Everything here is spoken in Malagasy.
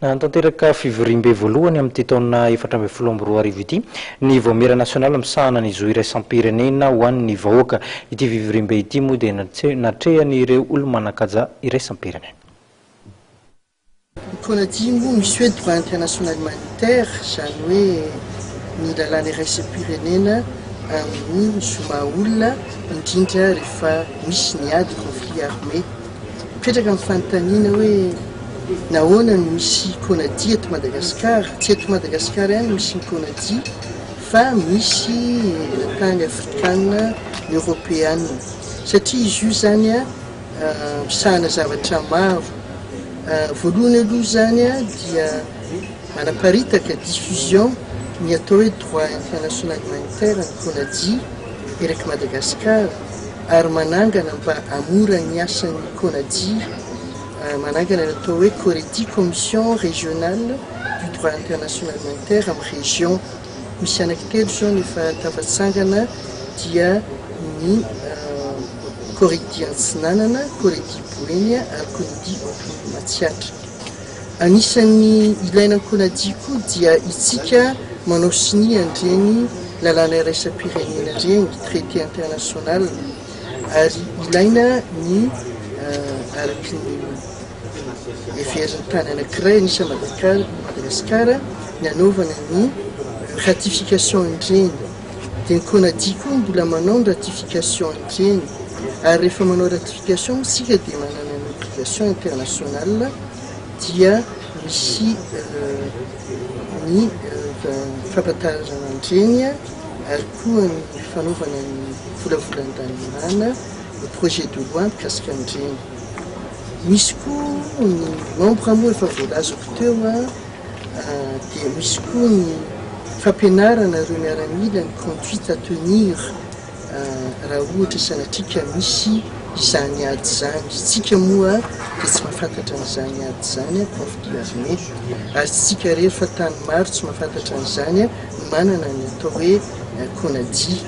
Tanteraka fivorimbe voalohany amin'ny taona 2024 ity ny voamera nasional misahana ny zo iray sampirenena ho an'ny vahoaka ity fivorimbe ity moa dia natrehany ireo olo-manakaja iray sampirenena. Konadimo misy hoe droit international humanitaire zany hoe ny lalàna iraisam-pirenena amin'ny zoma olona indrindra rehefa misy niady conflit armé mipetraka amin'ny fanontaniana hoe nahoana no misy Konady eto Madagasikara, tsy eto Madagasikara ihany misy ny Konady fa misy tany afrikana européenne satria izy io zany a misahana zavatra maro. Voalohany aloha zany a dia manaparitaka diffusion ny atao hoe droit international humanitaire ny Konady eraky Madagasikara ary manangana mba amora ny asan'ny Konady manangana ny atao hoe COREDI commission régionale du droit international humanitaire amin'ny région misy anankitelo zao nefa tafatsangana dia ny COREDI Antsinanana, COREDI Boeny ary COREDI Matsiatra. Anisan'ny ilaina Konady koa dia itsika manao sini andreny lalàna iraisam-pirenena reny traité international ary ilaina ny araky ny everiny tany anankiray anisy Madagasikara ny anaovana ny ratification indreny dia ny Konady koa mbola manao ny ratification indreny ary rehefa manao ratification sika dia manana ny obligation internationale dia misy ny fampatarana andreny ary koa ny fanaovana ny volavolan-danimana projet de loi mikasika andreny. Misy koa ny membre moa efa voalazako teo dia misy koa ny fampianarana ireo miaramila ny conduite à tenir raha ohatra sanatrika misy izany ady zany. Tsika moa dia tsy mahafantatra n'izany ady zany conflit armé ary tsika rehefa tany maro tsy mahafantatra n'izany manana ny atao hoe Konady